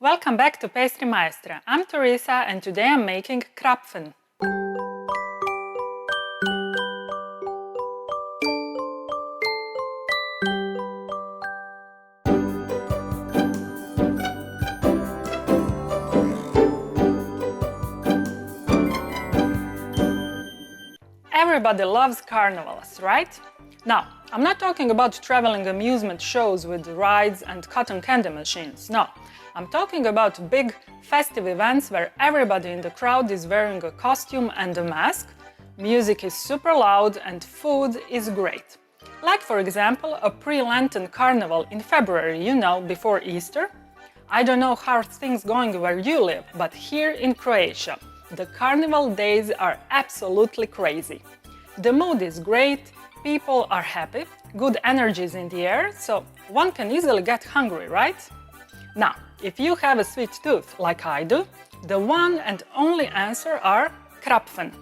Welcome back to Pastry Maestra. I'm Teresa and today I'm making Krapfen. Everybody loves carnivals, right? Now, I'm not talking about traveling amusement shows with rides and cotton candy machines, no. I'm talking about big festive events where everybody in the crowd is wearing a costume and a mask, music is super loud and food is great. Like for example, a pre-Lenten carnival in February, before Easter. I don't know how things going where you live, but here in Croatia, the carnival days are absolutely crazy. The mood is great, people are happy, good energy is in the air, so one can easily get hungry, right? Now, if you have a sweet tooth like I do, the one and only answer are Krapfen.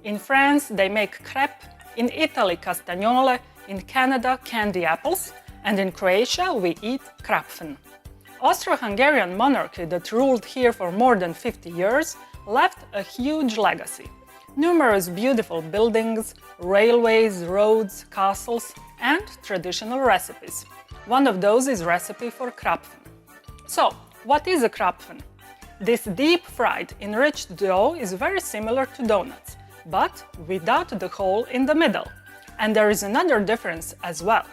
In France, they make crepe, in Italy, castagnole, in Canada, candy apples, and in Croatia, we eat Krapfen. Austro-Hungarian monarchy that ruled here for more than 50 years left a huge legacy. Numerous beautiful buildings, railways, roads, castles, and traditional recipes. One of those is recipe for Krapfen. So, what is a Krapfen? This deep-fried, enriched dough is very similar to donuts, but without the hole in the middle. And there is another difference as well.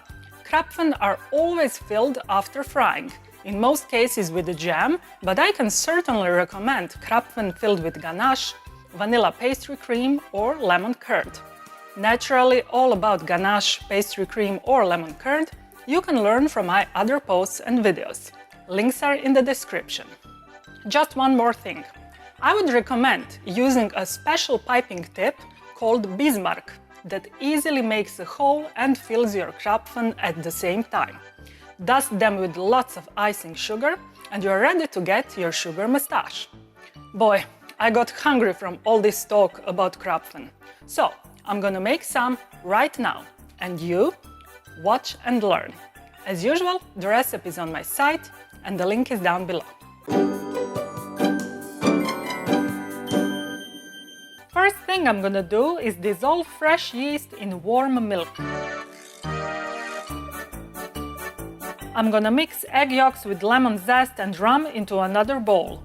Krapfen are always filled after frying, in most cases with a jam, but I can certainly recommend Krapfen filled with ganache, vanilla pastry cream or lemon curd. Naturally, all about ganache, pastry cream or lemon curd, you can learn from my other posts and videos. Links are in the description. Just one more thing. I would recommend using a special piping tip called Bismarck that easily makes a hole and fills your Krapfen at the same time. Dust them with lots of icing sugar and you're ready to get your sugar mustache. Boy, I got hungry from all this talk about Krapfen. So, I'm gonna make some right now. And you? Watch and learn. As usual, the recipe is on my site and the link is down below. First thing I'm gonna do is dissolve fresh yeast in warm milk. I'm gonna mix egg yolks with lemon zest and rum into another bowl.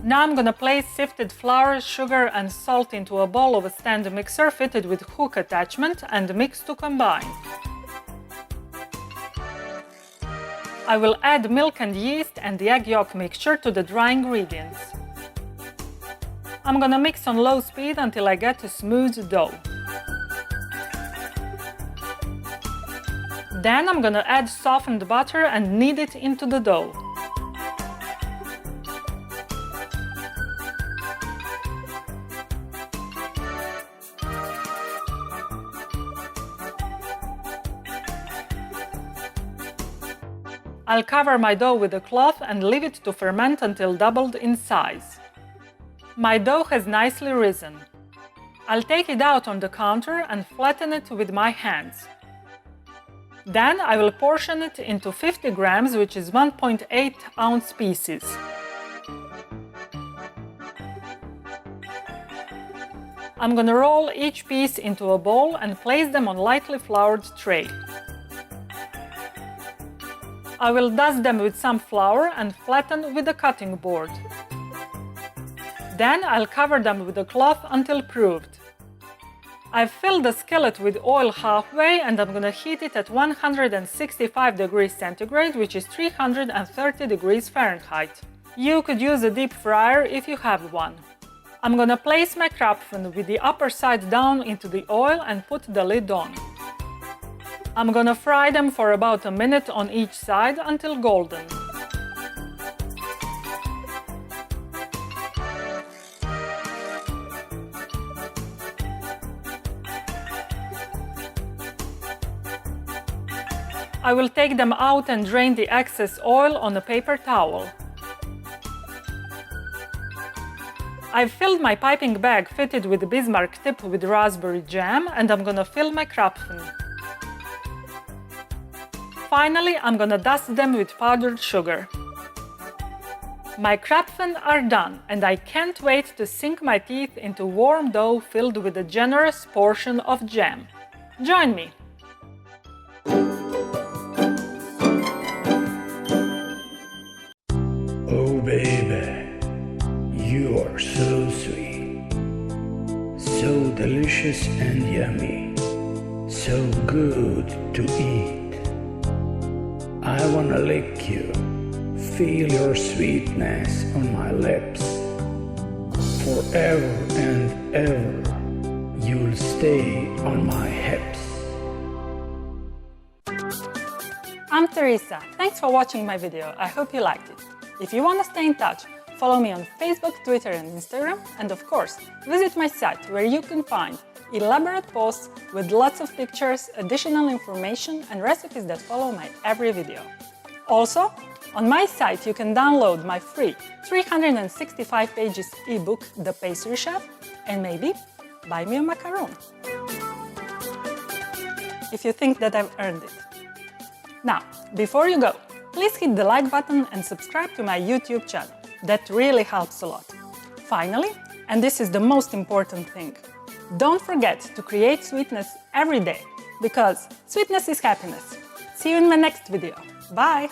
Now I'm gonna place sifted flour, sugar and salt into a bowl of a stand mixer fitted with hook attachment and mix to combine. I will add milk and yeast and the egg yolk mixture to the dry ingredients. I'm gonna mix on low speed until I get a smooth dough. Then I'm gonna add softened butter and knead it into the dough. I'll cover my dough with a cloth and leave it to ferment until doubled in size. My dough has nicely risen. I'll take it out on the counter and flatten it with my hands. Then I will portion it into 50 grams, which is 1.8 ounce pieces. I'm gonna roll each piece into a bowl and place them on lightly floured tray. I will dust them with some flour and flatten with a cutting board. Then I'll cover them with a cloth until proofed. I've filled the skillet with oil halfway and I'm gonna heat it at 165 degrees centigrade, which is 330 degrees Fahrenheit. You could use a deep fryer if you have one. I'm gonna place my Krapfen with the upper side down into the oil and put the lid on. I'm gonna fry them for about a minute on each side until golden. I will take them out and drain the excess oil on a paper towel. I've filled my piping bag fitted with Bismarck tip with raspberry jam and I'm gonna fill my Krapfen. finally, I'm gonna dust them with powdered sugar. My Krapfen are done, and I can't wait to sink my teeth into warm dough filled with a generous portion of jam. Join me! Oh baby, you are so sweet, so delicious and yummy, so good to eat. I wanna lick you, feel your sweetness on my lips. Forever and ever, you'll stay on my hips. I'm Teresa. Thanks for watching my video. I hope you liked it. If you want to stay in touch, follow me on Facebook, Twitter and Instagram, and of course, visit my site where you can find elaborate posts with lots of pictures, additional information and recipes that follow my every video. Also, on my site you can download my free 365 pages ebook, The Pastry Chef, and maybe buy me a macaron if you think that I've earned it. Now, before you go, please hit the like button and subscribe to my YouTube channel. That really helps a lot. Finally, and this is the most important thing, don't forget to create sweetness every day, because sweetness is happiness. See you in my next video. Bye!